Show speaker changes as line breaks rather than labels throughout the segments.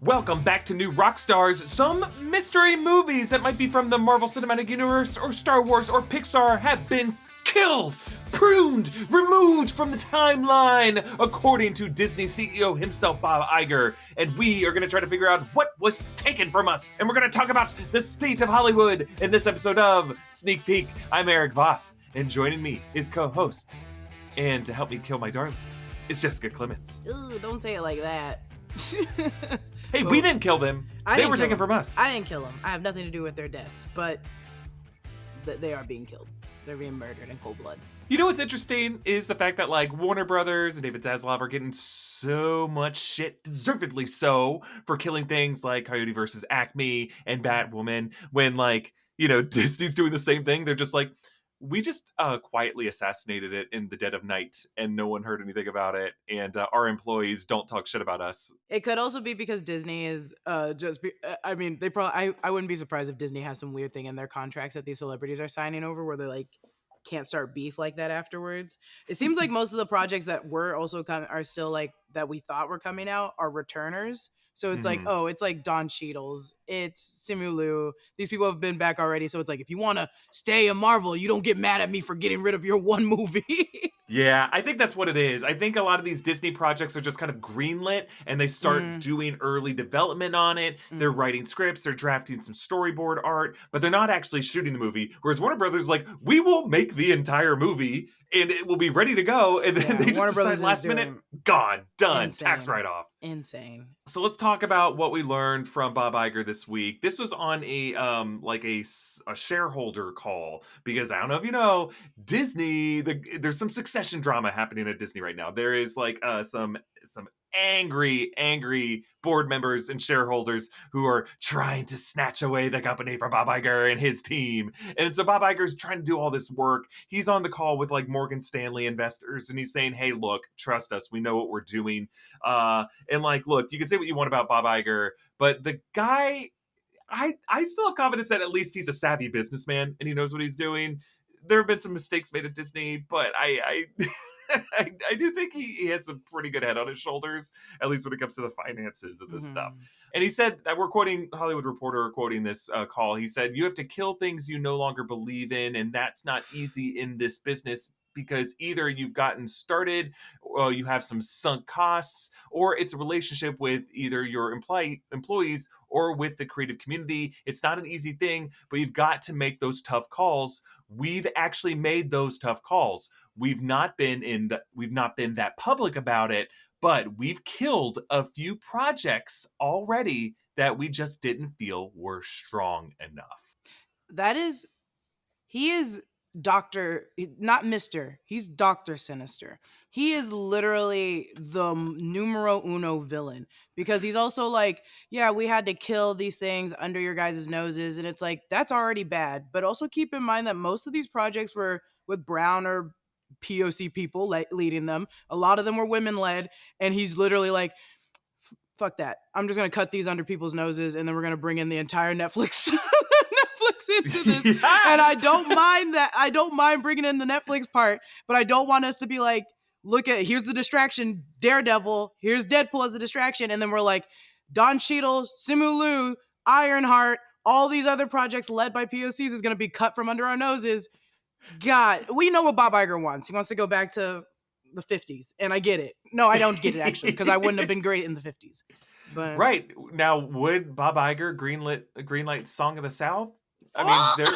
Welcome back to New Rockstars. Some mystery movies that might be from the Marvel Cinematic Universe or Star Wars or Pixar have been killed, pruned, removed from the timeline, according to Disney CEO himself, Bob Iger. And we are going to try to figure out what was taken from us. And we're going to talk about the state of Hollywood in this episode of Sneak Peek. I'm Erik Voss, and joining me is co-host, and to help me kill my darlings, is Jessica Clemons.
Ooh, don't say it like that.
Hey, we didn't kill them. They were taken from us.
I didn't kill them. I have nothing to do with their deaths, but they are being killed. They're being murdered in cold blood.
You know what's interesting is the fact that like Warner Brothers and David Zaslav are getting so much shit, deservedly so, for killing things like Coyote versus Acme and Batwoman, when like, you know, Disney's doing the same thing. They're just like, we just quietly assassinated it in the dead of night and no one heard anything about it, and our employees don't talk shit about us.
It could also be because Disney is I wouldn't be surprised if Disney has some weird thing in their contracts that these celebrities are signing over where they like can't start beef like that afterwards. It seems like most of the projects that were also are still like that we thought were coming out are returners. So it's like, oh, it's like Don Cheadle's, it's Simu Liu. These people have been back already. So it's like, if you want to stay in Marvel, you don't get mad at me for getting rid of your one movie.
Yeah, I think that's what it is. I think a lot of these Disney projects are just kind of greenlit and they start doing early development on it. They're writing scripts, they're drafting some storyboard art, but they're not actually shooting the movie. Whereas Warner Brothers is like, we will make the entire movie and it will be ready to go. And then they just decide last minute, gone, done, tax write-off.
Insane.
So let's talk about what we learned from Bob Iger this week. This was on a shareholder call, because I don't know if you know, Disney, there's some succession drama happening at Disney right now. There is like some angry board members and shareholders who are trying to snatch away the company from Bob Iger and his team. And so Bob Iger's trying to do all this work. He's on the call with like Morgan Stanley investors and he's saying, hey, look, trust us. We know what we're doing. And like, look, you can say what you want about Bob Iger, but the guy, I still have confidence that at least he's a savvy businessman and he knows what he's doing. There have been some mistakes made at Disney, but I do think he has a pretty good head on his shoulders, at least when it comes to the finances of this stuff. And he said that, we're quoting Hollywood Reporter, quoting this call. He said, you have to kill things you no longer believe in, and that's not easy in this business, because either you've gotten started, or you have some sunk costs, or it's a relationship with either your employees or with the creative community. It's not an easy thing, but you've got to make those tough calls. We've actually made those tough calls. We've not been that public about it, but we've killed a few projects already that we just didn't feel were strong enough.
He is Dr. not Mr. He's Dr. Sinister. He is literally the numero uno villain, because he's also like, yeah, we had to kill these things under your guys' noses. And it's like, that's already bad. But also keep in mind that most of these projects were with brown or POC people leading them. A lot of them were women led. And he's literally like, fuck that. I'm just going to cut these under people's noses. And then we're going to bring in the entire Netflix into this. Yeah. And I don't mind that. I don't mind bringing in the Netflix part, but I don't want us to be like, look at, here's the distraction, Daredevil, here's Deadpool as the distraction. And then we're like, Don Cheadle, Simu Liu, Ironheart, all these other projects led by POCs is going to be cut from under our noses. God, we know what Bob Iger wants. He wants to go back to the 50s. And I get it. No, I don't get it, actually, because I wouldn't have been great in the 50s. But
right. Now, would Bob Iger greenlight Song of the South? I mean,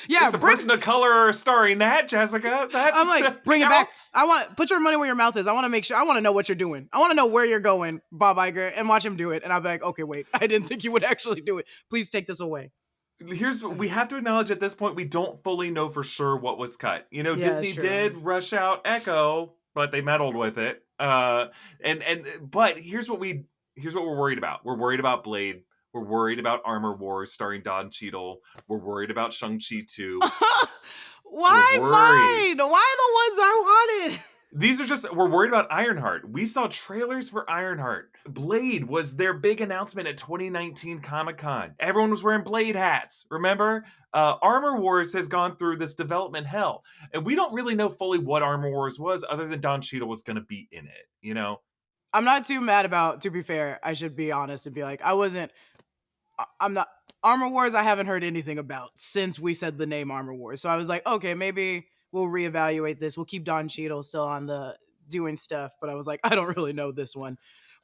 there's a person of color starring that, Jessica.
I'm like, bring it back. I want, put your money where your mouth is. I want to make sure. I want to know what you're doing. I want to know where you're going, Bob Iger, and watch him do it. And I'll be like, okay, wait, I didn't think you would actually do it. Please take this away.
We have to acknowledge at this point, we don't fully know for sure what was cut. You know, Disney did rush out Echo, but they meddled with it. But here's what we're worried about. We're worried about Blade. We're worried about Armor Wars starring Don Cheadle. We're worried about Shang-Chi 2.
Why mine? Why the ones I wanted?
We're worried about Ironheart. We saw trailers for Ironheart. Blade was their big announcement at 2019 Comic-Con. Everyone was wearing Blade hats, remember? Armor Wars has gone through this development hell. And we don't really know fully what Armor Wars was, other than Don Cheadle was going to be in it, you know?
I'm not too mad about, to be fair, I should be honest and be like, I'm not, Armor Wars, I haven't heard anything about since we said the name Armor Wars. So I was like, okay, maybe we'll reevaluate this. We'll keep Don Cheadle still on the doing stuff. But I was like, I don't really know this one.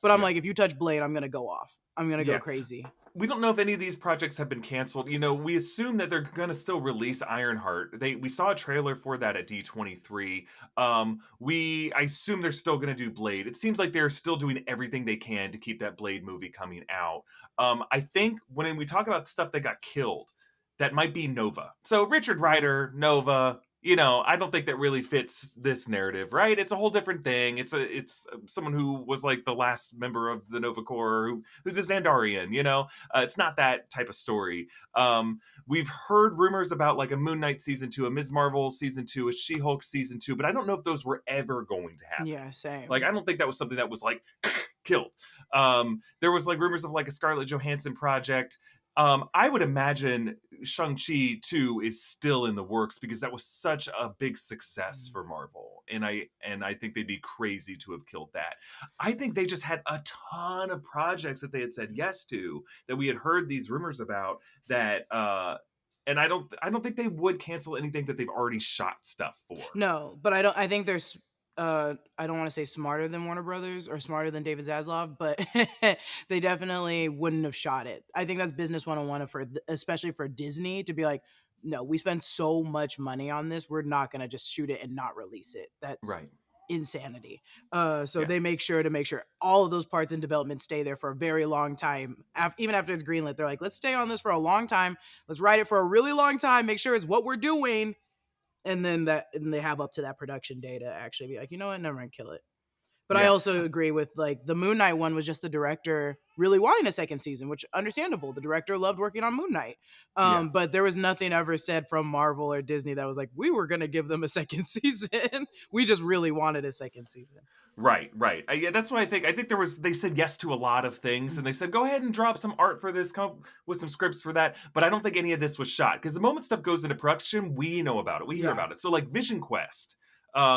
But I'm
Yeah.
like, if you touch Blade, I'm going to go off. I'm going to go
Yeah.
crazy.
We don't know if any of these projects have been canceled. You know, we assume that they're going to still release Ironheart. We saw a trailer for that at D23. I assume they're still going to do Blade. It seems like they're still doing everything they can to keep that Blade movie coming out. I think when we talk about stuff that got killed, that might be Nova. So Richard Rider, Nova, you know, I don't think that really fits this narrative, right? It's a whole different thing. It's someone who was like the last member of the Nova Corps who's a Xandarian, you know. It's not that type of story. We've heard rumors about like a Moon Knight season 2, a Ms. Marvel season 2, a She-Hulk season 2, but I don't know if those were ever going to happen.
Yeah, same.
Like, I don't think that was something that was like killed. There was like rumors of like a Scarlett Johansson project. I would imagine Shang-Chi 2 is still in the works because that was such a big success for Marvel. And I think they'd be crazy to have killed that. I think they just had a ton of projects that they had said yes to, that we had heard these rumors about, that and I don't think they would cancel anything that they've already shot stuff for.
No, but I think there's I don't want to say smarter than Warner Brothers or smarter than David Zaslav, but they definitely wouldn't have shot it. I think that's business 101 for especially for Disney to be like, no, we spend so much money on this, we're not going to just shoot it and not release it. That's
Right.
insanity. So
Yeah.
they make sure all of those parts in development stay there for a very long time. Even after it's greenlit, they're like, let's stay on this for a long time. Let's write it for a really long time. Make sure it's what we're doing. And then they have up to that production day to actually be like, you know what, never mind, kill it. But I
Yeah.
also agree with like the Moon Knight one was just the director really wanting a second season, which understandable. The director loved working on Moon Knight.
Yeah.
But there was nothing ever said from Marvel or Disney that was like, we were going to give them a second season. We just really wanted a second season.
Right. Yeah, that's what I think. I think they said yes to a lot of things, and they said go ahead and drop some art for this, come with some scripts for that. But I don't think any of this was shot, because the moment stuff goes into production, we know about it, we hear about it. So like Vision Quest.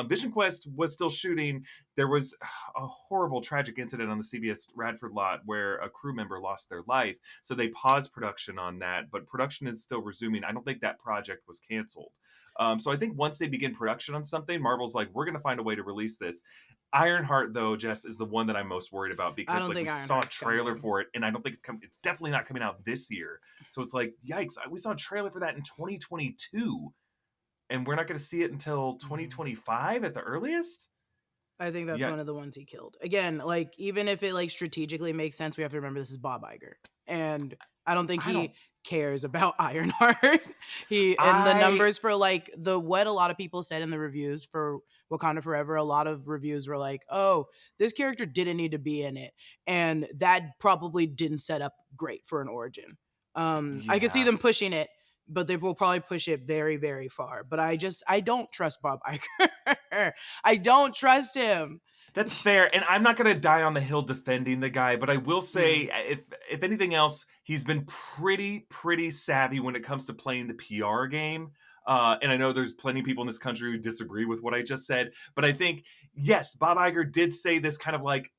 Vision Quest was still shooting. There was a horrible, tragic incident on the CBS Radford lot where a crew member lost their life. So they paused production on that, but production is still resuming. I don't think that project was canceled. So I think once they begin production on something, Marvel's like, we're going to find a way to release this. Ironheart, though, Jess, is the one that I'm most worried about, because like we saw a trailer for it, and I don't think it's coming. It's definitely not coming out this year. So it's like, yikes! We saw a trailer for that in 2022, and we're not going to see it until 2025 at the earliest.
I think that's one of the ones he killed. Again, like even if it like strategically makes sense, we have to remember this is Bob Iger, and I don't think he cares about Ironheart. And the numbers for like what a lot of people said in the reviews for Wakanda Forever, a lot of reviews were like, oh, this character didn't need to be in it, and that probably didn't set up great for an origin. I could see them pushing it, but they will probably push it very, very far. But I don't trust Bob Iger. I don't trust him.
That's fair, and I'm not going to die on the hill defending the guy, but I will say, if anything else, he's been pretty savvy when it comes to playing the PR game. And I know there's plenty of people in this country who disagree with what I just said, but I think, yes, Bob Iger did say this kind of like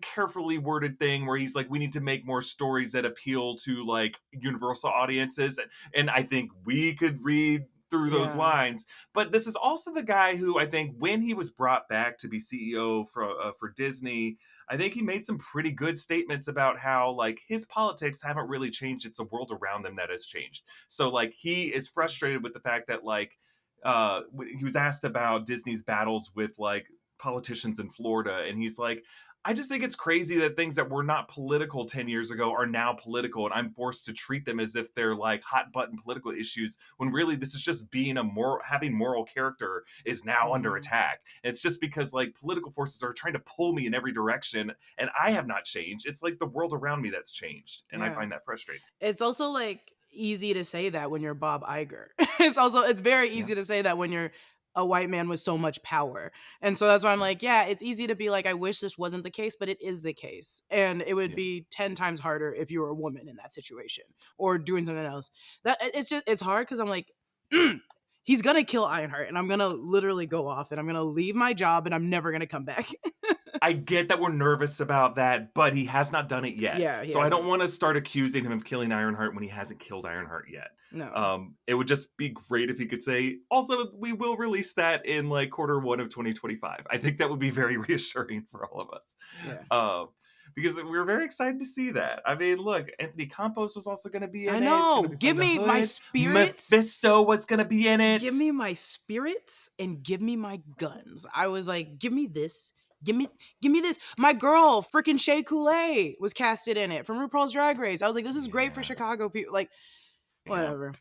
carefully worded thing where he's like, we need to make more stories that appeal to like universal audiences, and I think we could read through those lines. But this is also the guy who I think when he was brought back to be CEO for Disney, I think he made some pretty good statements about how like his politics haven't really changed. It's the world around them that has changed. So like he is frustrated with the fact that like he was asked about Disney's battles with like politicians in Florida, and he's like, I just think it's crazy that things that were not political 10 years ago are now political, and I'm forced to treat them as if they're like hot button political issues, when really this is just being having moral character is now under attack. And it's just because like political forces are trying to pull me in every direction, and I have not changed. It's like the world around me that's changed, and I find that frustrating.
It's also like easy to say that when you're Bob Iger. It's very easy to say that when you're a white man with so much power. And so that's why I'm like, yeah, it's easy to be like, I wish this wasn't the case, but it is the case. And it would be 10 times harder if you were a woman in that situation or doing something else. It's hard because I'm like, he's going to kill Ironheart, and I'm going to literally go off, and I'm going to leave my job, and I'm never going to come back.
I get that we're nervous about that, but he has not done it yet.
Yeah, he
So I don't
hasn't.
want to start accusing him of killing Ironheart when he hasn't killed Ironheart yet.
No.
It would just be great if he could say, also, we will release that in like Q1 of 2025. I think that would be very reassuring for all of us.
Yeah.
Because we're very excited to see that. I mean, look, Anthony Campos was also going to be in
I
it. It's gonna
know.
be
Give
playing
me
the
my
Hood.
spirits.
Mephisto was going to be in it.
Give me my spirits and give me my guns. I was like, give me this. Give me this. My girl, freaking Shea Coulee, was casted in it from RuPaul's Drag Race. I was like, this is great for Chicago people. Like, whatever.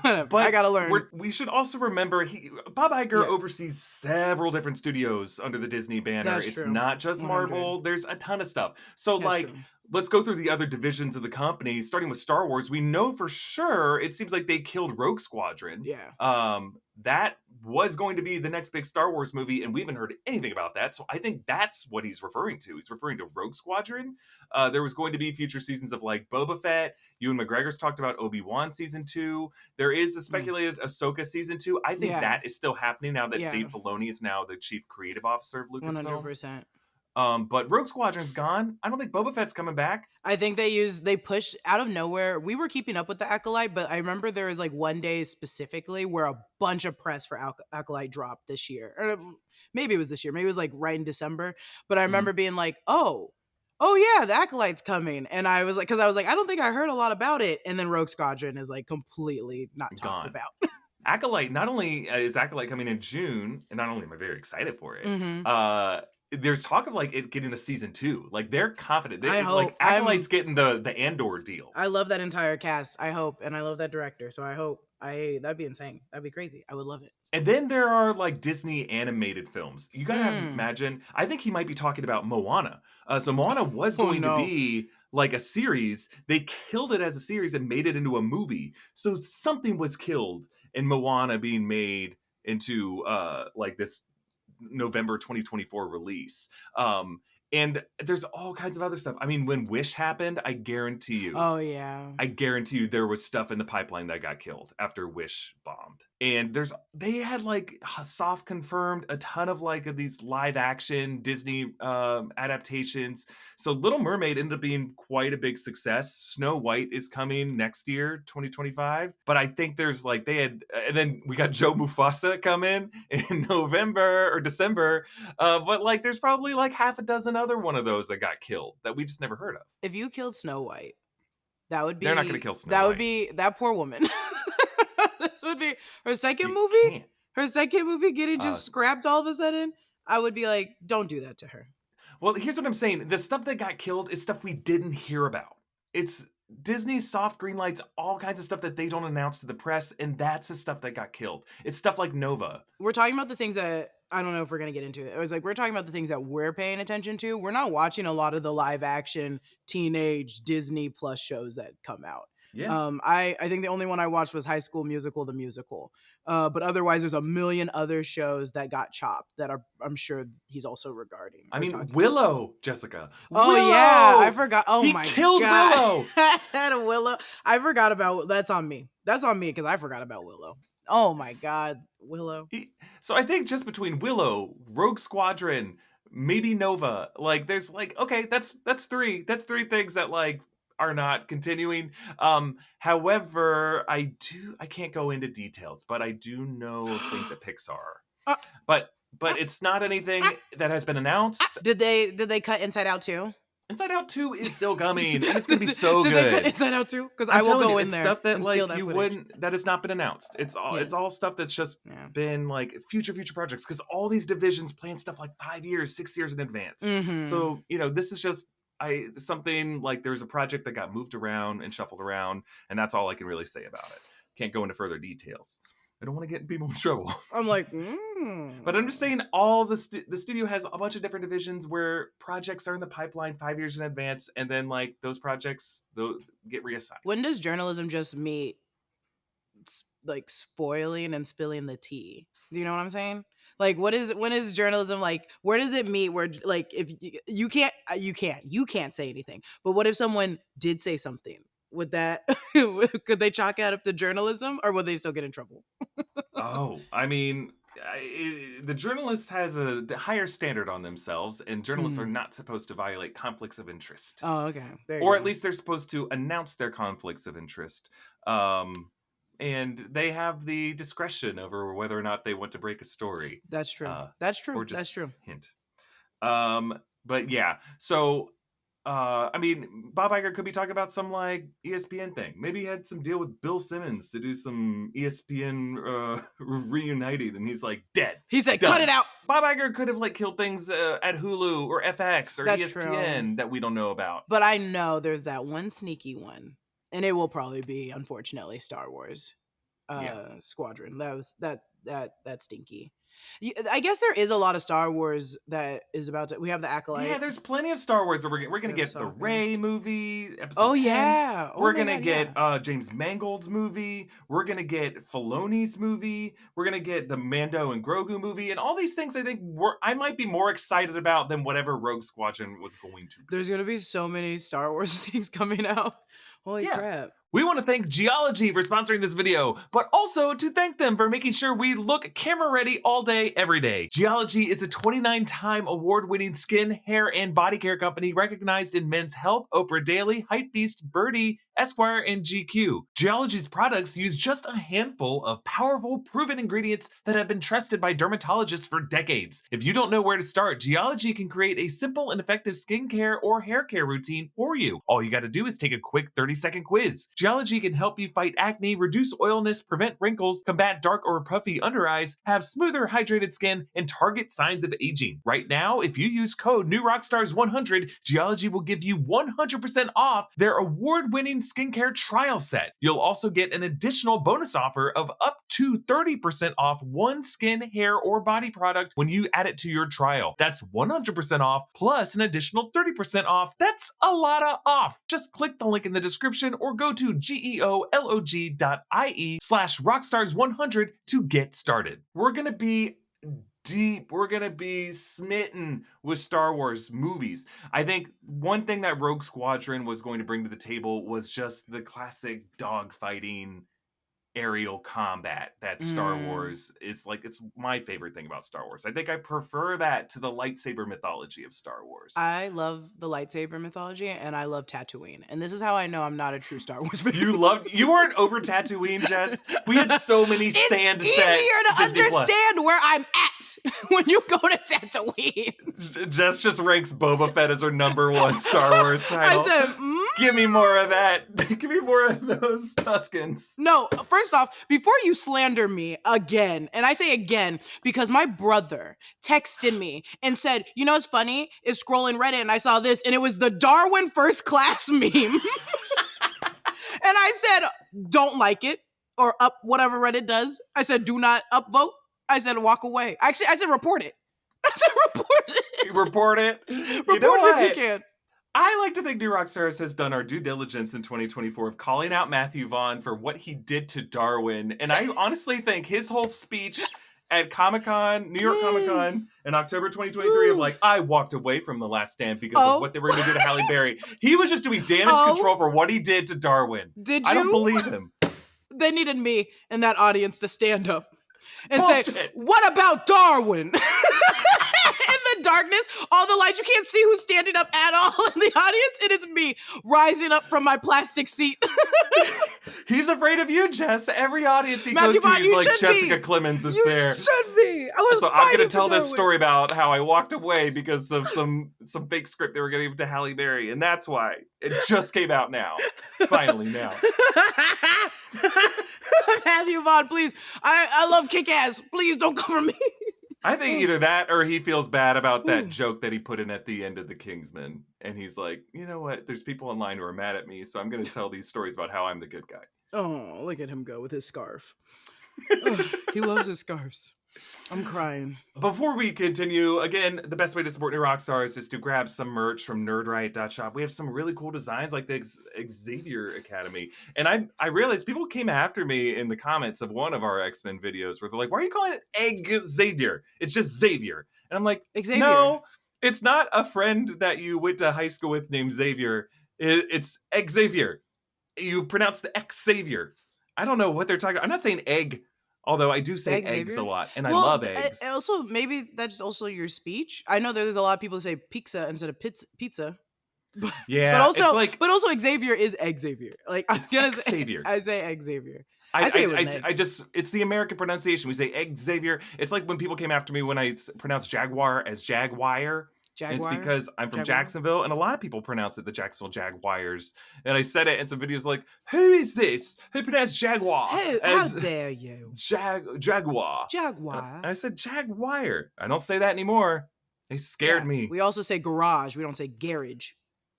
Whatever.
But
I gotta learn.
we should also remember Bob Iger
Yeah.
oversees several different studios under the Disney banner.
That's
It's
true.
not just
100.
Marvel. There's a ton of stuff. So
That's
like,
true.
let's go through the other divisions of the company, starting with Star Wars. We know for sure it seems like they killed Rogue Squadron.
Yeah.
That was going to be the next big Star Wars movie, and we haven't heard anything about that. So I think that's what he's referring to. He's referring to Rogue Squadron. There was going to be future seasons of like Boba Fett. Ewan McGregor's talked about Obi-Wan season 2. There is a speculated Ahsoka season 2. I think that is still happening now that Dave Filoni is now the chief creative officer of Lucasfilm.
100%.
But Rogue Squadron's gone. I don't think Boba Fett's coming back.
I think they pushed out of nowhere. We were keeping up with the Acolyte, but I remember there was like one day specifically where a bunch of press for Acolyte dropped this year. Or maybe it was this year. Maybe it was like right in December. But I remember being like, oh yeah, the Acolyte's coming. And I was like, because I was like, I don't think I heard a lot about it. And then Rogue Squadron is like completely not talked about.
Acolyte, not only is Acolyte coming in June, and not only am I very excited for it, there's talk of like it getting a season 2. Like they're confident.
I hope.
Like Acolyte's getting the Andor deal.
I love that entire cast. I hope, and I love that director. So I hope. That'd be insane. That'd be crazy. I would love it.
And then there are like Disney animated films. You gotta imagine. I think he might be talking about Moana. So Moana was going to be like a series. They killed it as a series and made it into a movie. So something was killed in Moana being made into like this November 2024 release. And there's all kinds of other stuff. I mean, when Wish happened, I guarantee you.
Oh, yeah.
I guarantee you there was stuff in the pipeline that got killed after Wish bombed. And they had like soft confirmed a ton of like of these live action Disney adaptations. So Little Mermaid ended up being quite a big success. Snow White is coming next year, 2025. But I think there's like and then we got Joe Mufasa come in November or December. But like there's probably like half a dozen other one of those that got killed that we just never heard of.
If you killed Snow White, that would be.
They're not going to kill Snow
White.
That
would be that poor woman. This would be her second movie.
Can't.
Her second movie getting just scrapped all of a sudden. I would be like, don't do that to her.
Well, here's what I'm saying. The stuff that got killed is stuff we didn't hear about. It's Disney's soft green lights, all kinds of stuff that they don't announce to the press, and that's the stuff that got killed. It's stuff like Nova.
We're talking about the things that I don't know if we're going to get into it. It was like we're talking about the things that we're paying attention to. We're not watching a lot of the live action teenage Disney Plus shows that come out.
Yeah.
I think the only one I watched was High School Musical, the musical. But otherwise, there's a million other shows that got chopped that I'm sure he's also regarding.
I mean, Willow, Jessica.
Oh,
Willow!
Yeah. I forgot. Oh, my God.
He killed Willow.
Willow. I forgot about. That's on me. That's on me because I forgot about Willow. Oh, my God. Willow.
So I think just between Willow, Rogue Squadron, maybe Nova, like there's like, okay, that's 3. That's 3 things that like are not continuing. However, I can't go into details, but I do know things at Pixar. But it's not anything that has been announced.
Did they cut Inside Out too?
Inside Out 2 is still coming, and it's gonna be so
Did
good.
They cut Inside Out 2? Because I will go in there.
Stuff that like you
footage.
wouldn't, that has not been announced. It's all stuff that's just been like future projects. Because all these divisions plan stuff like 5 years, 6 years in advance.
Mm-hmm.
So this is just something like there's a project that got moved around and shuffled around, and that's all I can really say about it. Can't go into further details. I don't want to get people in trouble.
I'm like,
But I'm just saying, all the studio has a bunch of different divisions where projects are in the pipeline 5 years in advance, and then like those projects get reassigned.
When does journalism just meet like spoiling and spilling the tea? Do you know what I'm saying? Like, when is journalism like? Where does it meet? Where like if you can't say anything. But what if someone did say something? Would that could they chalk it up to journalism, or would they still get in trouble?
Oh, I mean, the journalist has a higher standard on themselves, and journalists are
Hmm.
not supposed to violate conflicts of interest.
Oh, okay. There you
Or
go.
at least they're supposed to announce their conflicts of interest. Um, and they have the discretion over whether or not they want to break a story.
That's true.
Uh,
That's true.
or
That's
just
true.
hint. But yeah, so I mean, Bob Iger could be talking about some like ESPN thing. Maybe he had some deal with Bill Simmons to do some ESPN reuniting, and he's like dead.
He said,
Done.
"Cut it out."
Bob Iger could have like killed things at Hulu or FX or
That's
ESPN
true.
that we don't know about.
But I know there's that one sneaky one, and it will probably be, unfortunately, Star Wars Squadron. That's stinky. I guess there is a lot of Star Wars that is about to. We have the Acolyte.
Yeah, there's plenty of Star Wars that we're gonna
have
get the
Ahsoka.
Rey movie, episode
Oh
10.
yeah. Oh
We're
my
gonna
God,
get
yeah.
James Mangold's movie. We're gonna get Filoni's movie. We're gonna get the Mando and Grogu movie, and all these things I think I might be more excited about than whatever Rogue Squadron was going to be.
There's gonna be so many Star Wars things coming out. Holy crap.
We want to thank Geology for sponsoring this video, but also to thank them for making sure we look camera ready all day, every day. Geology is a 29-time award-winning skin, hair, and body care company recognized in Men's Health, Oprah Daily, Hypebeast, Birdie, Esquire, and GQ. Geology's products use just a handful of powerful, proven ingredients that have been trusted by dermatologists for decades. If you don't know where to start, Geology can create a simple and effective skincare or hair care routine for you. All you gotta do is take a quick 30-second quiz. Geology can help you fight acne, reduce oiliness, prevent wrinkles, combat dark or puffy under eyes, have smoother, hydrated skin, and target signs of aging. Right now, if you use code NewRockstars100, Geology will give you 100% off their award-winning skincare trial set. You'll also get an additional bonus offer of up to 30% off one skin, hair, or body product when you add it to your trial. That's 100% off plus an additional 30% off. That's a lot of off. Just click the link in the description or go to geolog.ie/rockstars100 to get started. We're gonna be deep. We're gonna be smitten with Star Wars movies. I think one thing that Rogue Squadron was going to bring to the table was just the classic dogfighting aerial combat that Star Wars is like. It's my favorite thing about Star Wars. I think I prefer that to the lightsaber mythology of Star Wars.
I love the lightsaber mythology, and I love Tatooine. And this is how I know I'm not a true Star Wars fan.
You weren't over Tatooine, Jess. We had so many sand
it's
set
easier to
Disney
understand where I'm at when you go to Tatooine.
Jess just ranks Boba Fett as her #1 Star Wars title.
I said,
give me more of that. Give me more of those Tuskens.
No, first off, before you slander me again, and I say again because my brother texted me and said, you know what's funny? Is scrolling Reddit and I saw this and it was the Darwin first class meme. And I said, don't like it or up whatever Reddit does. I said, do not upvote. I said, walk away. Actually, I said, report it. I said, report it.
Report it.
Report it if you can.
I like to think New Rockstars has done our due diligence in 2024 of calling out Matthew Vaughn for what he did to Darwin. And I honestly think his whole speech at Comic-Con, New York Comic-Con in October 2023 of like, I walked away from The Last Stand because of what they were going to do to Halle Berry. He was just doing damage control for what he did to Darwin. I don't believe him.
They needed me in that audience to stand up and say, what about Darwin? In the darkness, all the lights, you can't see who's standing up at all in the audience. It is me rising up from my plastic seat.
He's afraid of you, Jess. Every audience he
Matthew
goes to, he's like,
be.
Jessica Clemons is there.
You should be.
So I'm going to tell this story about how I walked away because of some fake script they were going to give to Halle Berry. And that's why. It just came out now. Finally, now.
Matthew Vaughn, please. I love Kick-Ass. Please don't cover me.
I think either that or he feels bad about that joke that he put in at the end of The Kingsman. And he's like, you know what? There's people online who are mad at me, so I'm going to tell these stories about how I'm the good guy.
Oh, look at him go with his scarf. He loves his scarves. I'm crying.
Before we continue, again, the best way to support New Rockstars is to grab some merch from nerdright.shop. We have some really cool designs like the Xavier Academy. And I realized people came after me in the comments of one of our X-Men videos where they're like, why are you calling it Xavier? It's just Xavier. And I'm like, Xavier. No, it's not a friend that you went to high school with named Xavier. It's Xavier. You pronounce the Xavier. I don't know what they're talking about. I'm not saying egg Although I do say
Egg
eggs a
Xavier?
lot, and I
Well,
love eggs.
also, maybe that's also your speech. I know there's a lot of people who say pizza instead of pizza. But, but
Yeah, it's
also,
like
but also Xavier is Xavier. Like I'm
it's
gonna
X
say,
Savior.
I say Xavier. I say it with an egg.
I just it's the American pronunciation. We say egg Xavier. It's like when people came after me when I pronounce Jaguar as Jaguar. And it's
Jaguar,
because I'm from
Jaguar.
Jacksonville, and a lot of people pronounce it the Jacksonville Jaguars. And I said it in some videos like, "Who is this? Who pronounced Jaguar
How
as
dare you,
Jaguar?"
Jaguar?
I said Jaguar. I don't say that anymore. They scared
Yeah,
me.
we also say garage. We don't say garage.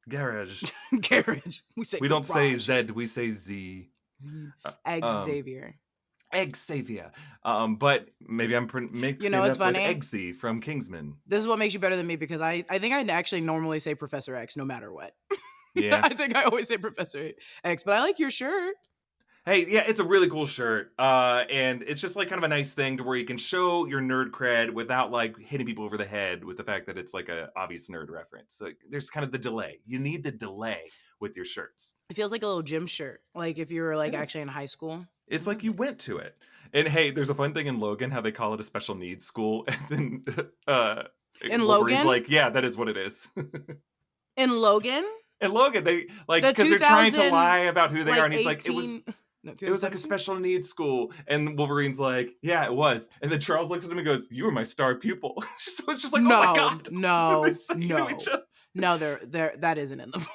Garage.
Garage. We say
We don't say
garage.
Z. We say Z. Uh, um,
Xavier.
Egg Savior. But maybe I'm
You
mixing
know
it
what's
up with
funny?
Eggsy from Kingsman.
This is what makes you better than me because I think I actually normally say Professor X no matter what.
Yeah.
I think I always say Professor X, but I like your shirt.
Hey, yeah, it's a really cool shirt. And it's just like kind of a nice thing to where you can show your nerd cred without like hitting people over the head with the fact that it's like a obvious nerd reference. So there's kind of the delay. You need the delay with your shirts.
It feels like a little gym shirt, like if you were like
It is.
actually in high school. I
It's like
love
you
it.
went to it. And hey, there's a fun thing in Logan how they call it a special needs school, and then uh,
In
Wolverine's
Logan,
like, "Yeah, that is what it is."
in Logan,
And Logan, they like
the
because they're trying to
2000
lie about who they are,
like
and he's like,
eighteen, no
it was like a
2017.
special needs school, and Wolverine's like, yeah, it was. And then Charles looks at him and goes, "You were my star pupil." So it's just like, oh my
No,
god, what are they
no,
saying to each
no,
other?
no. There, that isn't in the movie.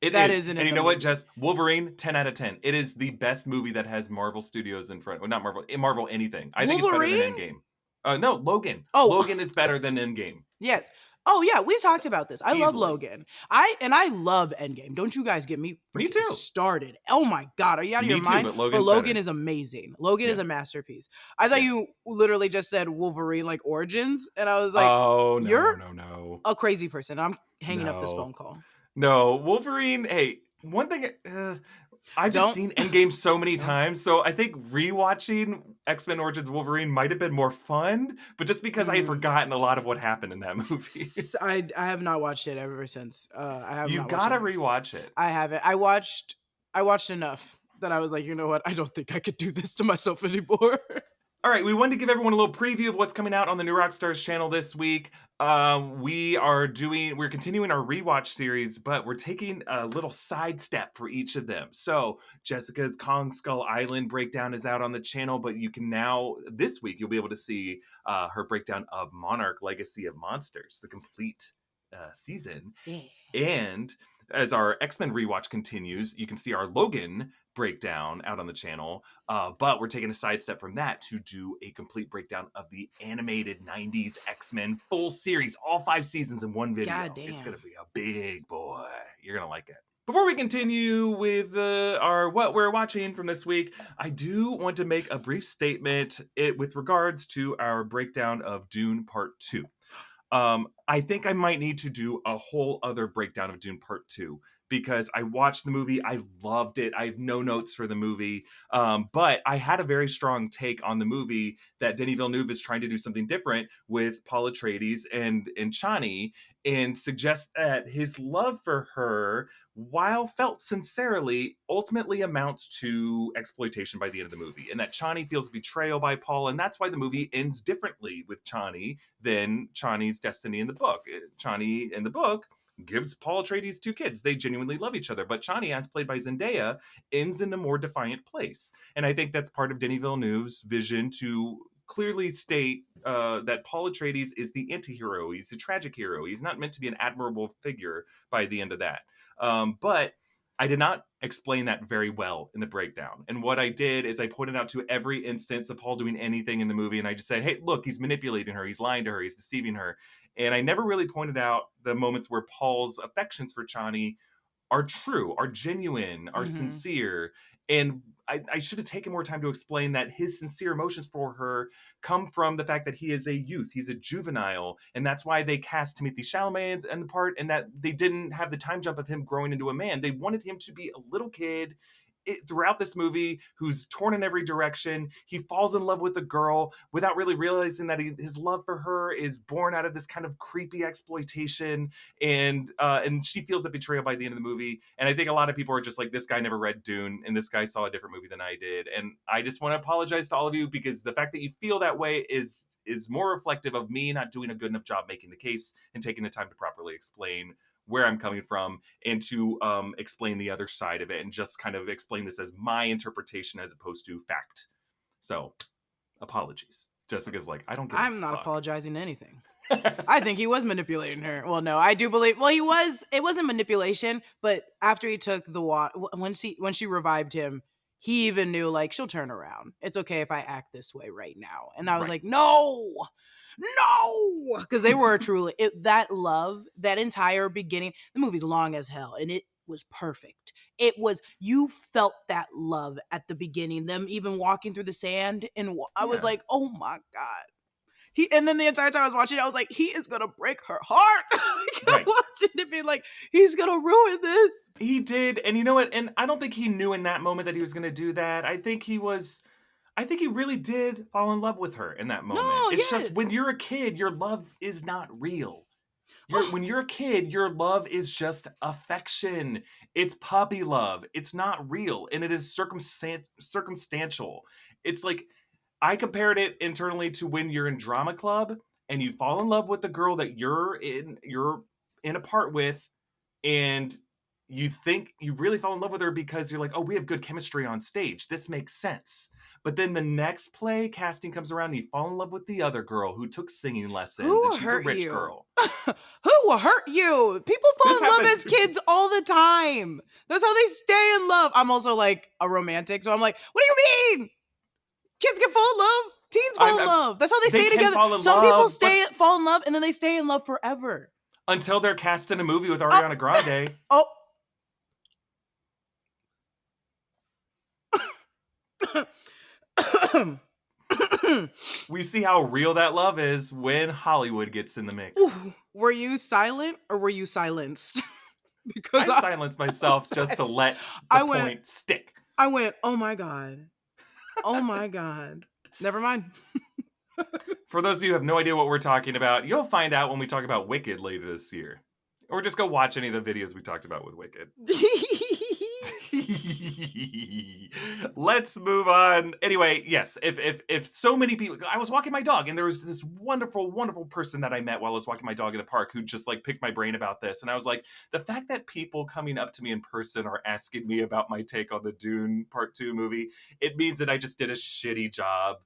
It
That
is,
isn't
and
in
you
the
know what,
movie.
Jess? Wolverine, 10 out of 10. It is the best movie that has Marvel Studios in front. Well, not Marvel, Marvel anything. I think it's better than
Wolverine?
Endgame. No, Logan.
Oh,
Logan is better than Endgame.
yes. Oh yeah, we've talked about this. I love
Easily.
Logan. I love Endgame. Don't you guys get me
Me
freaking
too.
started. Oh my god, are you out of your
Me too,
mind?
but
But
Logan's
Logan
better.
is amazing. Logan is
Yeah.
a masterpiece. I thought
Yeah.
you literally just said Wolverine like origins, and I was like,
Oh,
you're
no.
a crazy person. I'm hanging up this
No.
phone call.
No, Wolverine. Hey, one thing I've just
Don't
seen Endgame so many
don't.
times, so I think rewatching X-Men Origins Wolverine might have been more fun, but just because I had
Mm.
forgotten a lot of what happened in that movie.
I have not watched it ever since. I have
You
not watched it
gotta
ever since.
rewatch it.
I haven't. I watched enough that I was like, you know what? I don't think I could do this to myself anymore.
All right, we wanted to give everyone a little preview of what's coming out on the new Rockstars channel this week. We're continuing our rewatch series, but we're taking a little sidestep for each of them. So Jessica's Kong Skull Island breakdown is out on the channel, but you can now this week you'll be able to see her breakdown of Monarch: Legacy of Monsters, the complete season.
Yeah.
And as our X-Men rewatch continues, you can see our Logan breakdown out on the channel. But we're taking a sidestep from that to do a complete breakdown of the animated 90s X-Men full series, all 5 seasons in one video.
God damn.
It's going to be a big boy. You're going to like it. Before we continue with our what we're watching from this week, I do want to make a brief statement with regards to our breakdown of Dune Part 2. I think I might need to do a whole other breakdown of Dune Part 2 because I watched the movie. I loved it. I have no notes for the movie. But I had a very strong take on the movie that Denis Villeneuve is trying to do something different with Paul Atreides and Chani and suggests that his love for her, while felt sincerely, ultimately amounts to exploitation by the end of the movie. And that Chani feels betrayal by Paul. And that's why the movie ends differently with Chani than Chani's destiny in the book. Chani in the book gives Paul Atreides 2 kids. They genuinely love each other. But Chani, as played by Zendaya, ends in a more defiant place. And I think that's part of Denis Villeneuve's vision to clearly state that Paul Atreides is the anti-hero. He's a tragic hero. He's not meant to be an admirable figure by the end of that. But I did not explain that very well in the breakdown. And what I did is I pointed out to every instance of Paul doing anything in the movie, and I just said, hey, look, he's manipulating her, he's lying to her, he's deceiving her. And I never really pointed out the moments where Paul's affections for Chani are true, are genuine, are sincere. And I should have taken more time to explain that his sincere emotions for her come from the fact that he is a youth, he's a juvenile, and that's why they cast Timothée Chalamet in the part, and that they didn't have the time jump of him growing into a man. They wanted him to be a little kid throughout this movie, who's torn in every direction. He falls in love with a girl without really realizing that his love for her is born out of this kind of creepy exploitation, and she feels a betrayal by the end of the movie. And I think a lot of people are just like, this guy never read Dune, and this guy saw a different movie than I did. And I just want to apologize to all of you, because the fact that you feel that way is more reflective of me not doing a good enough job making the case and taking the time to properly explain where I'm coming from, and to explain the other side of it, and just kind of explain this as my interpretation as opposed to fact. So, apologies. Jessica's like, I don't give a
I'm not
fuck.
apologizing to anything. I think he was manipulating her. Well, no, I do believe. Well, it wasn't manipulation, but after he took the water, when she revived him, he even knew, like, she'll turn around. It's okay if I act this way right now. And I was like, no, because they were truly that love, that entire beginning. The movie's long as hell, and it was perfect. It was, you felt that love at the beginning, them even walking through the sand, and I was like, oh my God. And then the entire time I was watching it, I was like, he is gonna break her heart. I kept watching it, being like, he's gonna ruin this.
He did, and you know what? And I don't think he knew in that moment that he was gonna do that. I think he really did fall in love with her in that moment.
No,
it's just, when you're a kid, your love is not real. When you're a kid, your love is just affection. It's puppy love. It's not real, and it is circumstantial. It's like, I compared it internally to when you're in drama club and you fall in love with the girl that you're in a part with, and you think you really fall in love with her because you're like, oh, we have good chemistry on stage. This makes sense. But then the next play casting comes around and you fall in love with the other girl who took singing lessons, and she's a rich girl.
Who will hurt you? People fall in love as kids all the time. That's how they stay in love. I'm also like a romantic, so I'm like, what do you mean? Kids can fall in love. Teens fall in love. That's how they stay together. Some people fall in love, and then they stay in love forever.
Until they're cast in a movie with Ariana Grande. We see how real that love is when Hollywood gets in the mix.
Ooh, were you silent or were you silenced?
Because I silenced myself just to let the point stick.
I went, oh my God. Oh my God. Never mind.
For those of you who have no idea what we're talking about, you'll find out when we talk about Wicked later this year. Or just go watch any of the videos we talked about with Wicked. Let's move on. Anyway, yes, if so many people, I was walking my dog and there was this wonderful, wonderful person that I met while I was walking my dog in the park who just like picked my brain about this. And I was like, the fact that people coming up to me in person are asking me about my take on the Dune Part 2 movie, it means that I just did a shitty job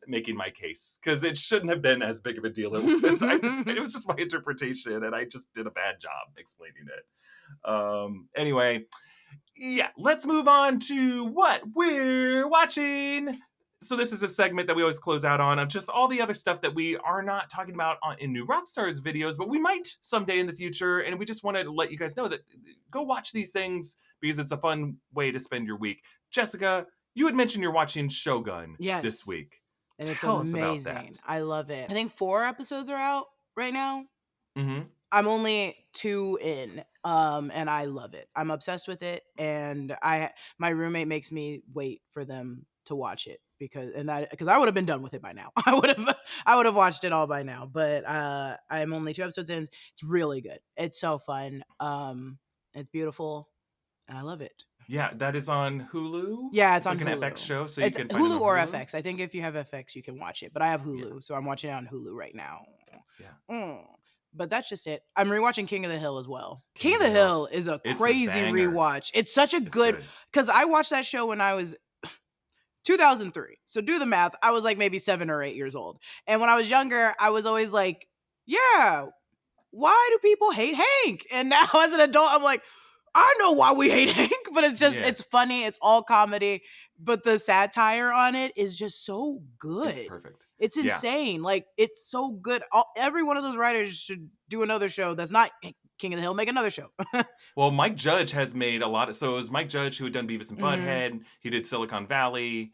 making my case, because it shouldn't have been as big of a deal. It was just my interpretation, and I just did a bad job explaining it. Anyway, yeah, let's move on to what we're watching. So this is a segment that we always close out on, of just all the other stuff that we are not talking about in new Rockstars videos, but we might someday in the future. And we just wanted to let you guys know that go watch these things, because it's a fun way to spend your week. Jessica, you had mentioned you're watching Shogun this week.
And it's amazing. I love it. I think 4 episodes are out right now.
Mm-hmm.
I'm only 2 in, and I love it. I'm obsessed with it, and my roommate makes me wait for them to watch it, because I would have been done with it by now. I would have watched it all by now. But I'm only 2 episodes in. It's really good. It's so fun. It's beautiful, and I love it.
Yeah, that is on Hulu.
Yeah, it's on
like
Hulu.
An FX show, so
it's
you can find
Hulu
it on
or
Hulu?
FX. I think if you have FX, you can watch it. But I have Hulu, so I'm watching it on Hulu right now.
Yeah.
But that's just it. I'm rewatching King of the Hill as well. King of the Hill is a crazy rewatch. It's such a good, because I watched that show when I was 2003. So do the math. I was like maybe 7 or 8 years old. And when I was younger, I was always like, yeah, why do people hate Hank? And now as an adult, I'm like, I know why we hate Hank, but it's just, it's funny. It's all comedy, but the satire on it is just so good.
It's perfect.
It's insane. Like, it's so good. Every one of those writers should do another show that's not King of the Hill. Make another show.
Well, Mike Judge has made a lot of, so it was Mike Judge who had done Beavis and Butthead. He did Silicon Valley.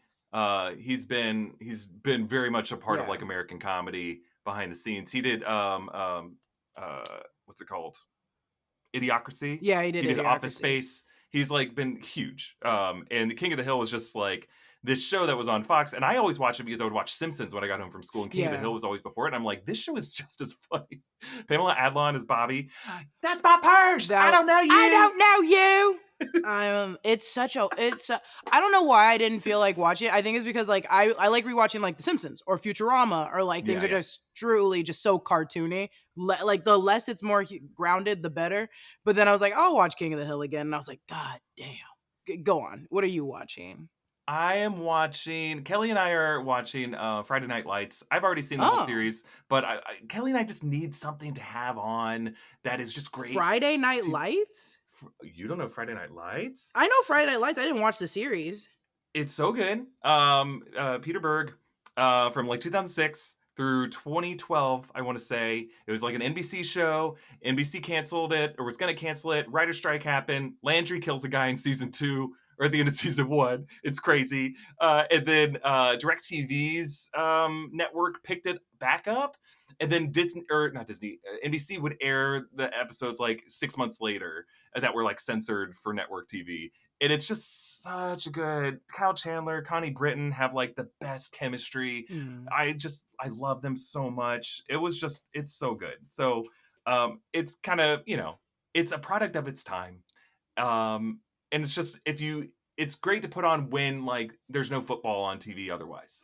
He's been very much a part of like American comedy behind the scenes. He did what's it called? Idiocracy.
Yeah, he did
Office Space. He's like been huge. And King of the Hill was just like this show that was on Fox, and I always watched it because I would watch Simpsons when I got home from school, and King of the Hill was always before it, and I'm like, this show is just as funny. Pamela Adlon is Bobby. That's my purse. I don't know you.
I don't know you. I don't know why I didn't feel like watching it. I think it's because like I like rewatching like The Simpsons or Futurama, or like things are just truly just so cartoony. Like the less it's more grounded, the better. But then I was like, I'll watch King of the Hill again, and I was like, God damn. Go on. What are you watching?
I am watching, Kelly and I are watching Friday Night Lights. I've already seen the whole series, but Kelly and I just need something to have on that is just great.
Friday Night Lights?
You don't know Friday Night Lights?
I know Friday Night Lights. I didn't watch the series.
It's so good. Peter Berg from like 2006 through 2012, I want to say. It was like an NBC show. NBC canceled it, or was going to cancel it. Writer strike happened. Landry kills a guy in season 2. Or at the end of season 1. It's crazy. And then DirecTV's network picked it back up. And then NBC would air the episodes like 6 months later that were like censored for network TV. And it's just such a good, Kyle Chandler, Connie Britton have like the best chemistry. I love them so much. It's so good. So it's kind of, it's a product of its time. And it's just, it's great to put on when like there's no football on TV otherwise.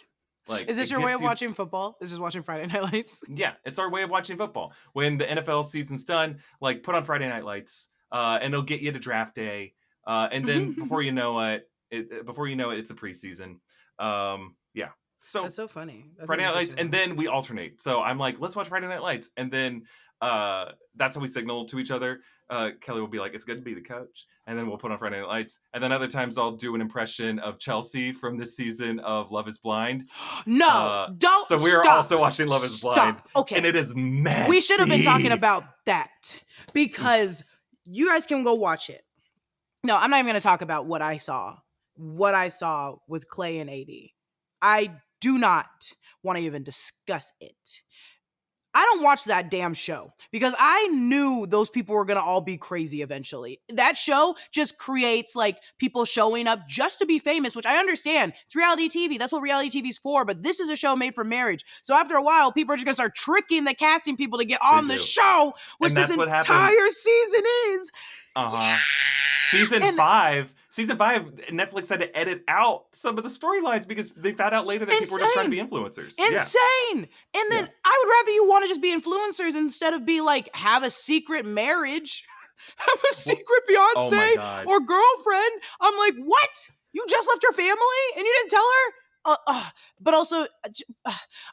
Like,
is this your way of watching football? Is just watching Friday Night Lights?
Yeah, it's our way of watching football. When the NFL season's done, like put on Friday Night Lights, and it'll get you to draft day. And then before you know it, it's a preseason. Yeah. So
that's so funny. That's
Friday Night Lights, and then we alternate. So I'm like, let's watch Friday Night Lights, and then that's how we signal to each other. Kelly will be like, it's good to be the coach, and then we'll put on Friday Night Lights, and then other times I'll do an impression of Chelsea from this season of Love is Blind.
No, don't.
So we're also watching Love is Blind.
Okay,
and it is messy.
We should have been talking about that, because you guys can go watch it. No, I'm not even going to talk about what I saw with Clay and AD. I do not want to even discuss it. I don't watch that damn show because I knew those people were going to all be crazy eventually. That show just creates like people showing up just to be famous, which I understand. It's reality TV. That's what reality TV is for. But this is a show made for marriage. So after a while, people are just going to start tricking the casting people to get on the show, which this entire season is.
Yeah. Season 5, Netflix had to edit out some of the storylines because they found out later that people were just trying to be influencers.
Insane. Yeah. And then I would rather you want to just be influencers instead of be like, have a secret marriage, have a secret fiance or girlfriend. I'm like, what? You just left your family and you didn't tell her? But also,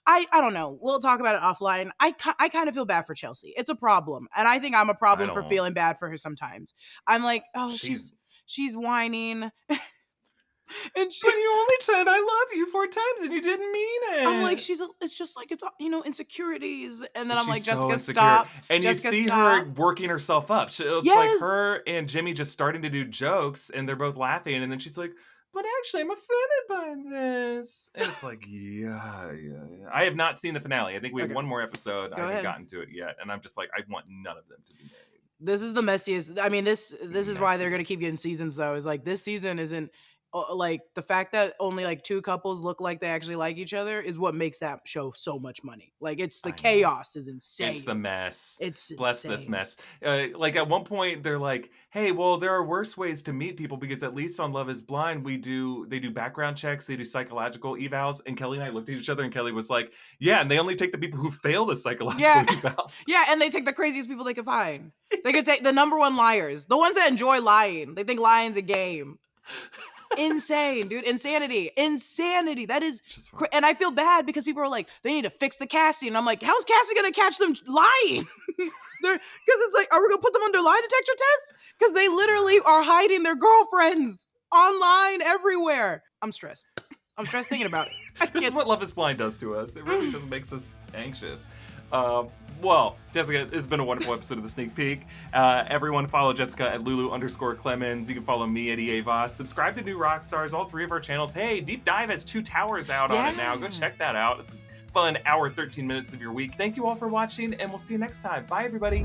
I don't know. We'll talk about it offline. I kind of feel bad for Chelsea. It's a problem. And I think I'm a problem for feeling bad for her sometimes. I'm like, oh, she's whining. And
but you only said I love you 4 times and you didn't mean it.
I'm like, it's just like, it's, insecurities. And then I'm like, Jessica, stop.
And
Jessica,
you see her working herself up. It's like her and Jimmy just starting to do jokes and they're both laughing. And then she's like, but actually, I'm offended by this. And it's like, yeah. I have not seen the finale. I think we have one more episode. I haven't gotten to it yet. And I'm just like, I want none of them to be made.
This is the messiest. I mean, this is why they're going to keep getting seasons, though. Is like, this season isn't, like, the fact that only like 2 couples look like they actually like each other is what makes that show so much money. Like, it's the chaos is insane.
It's the mess.
Bless
this mess. Like at one point they're like, hey, well, there are worse ways to meet people because at least on Love is Blind they do background checks, they do psychological evals, and Kelly and I looked at each other and Kelly was like, yeah, and they only take the people who fail the psychological eval.
Yeah, and they take the craziest people they can find. They could take the number 1 liars, the ones that enjoy lying. They think lying's a game. Insane, dude. Insanity. That is and I feel bad because people are like, they need to fix the casting, and I'm like, how's casting gonna catch them lying? Because it's like, are we gonna put them under lie detector tests? Because they literally are hiding their girlfriends online everywhere. I'm stressed thinking about it.
This is what Love is Blind does to us. It really just makes us anxious. Well, Jessica, it's been a wonderful episode of The Sneak Peek. Everyone follow Jessica at Lulu_Clemons. You can follow me at EA Voss. Subscribe to New Rockstars, all 3 of our channels. Hey, Deep Dive has 2 towers out on it now. Go check that out. It's a fun hour, 13 minutes of your week. Thank you all for watching, and we'll see you next time. Bye, everybody.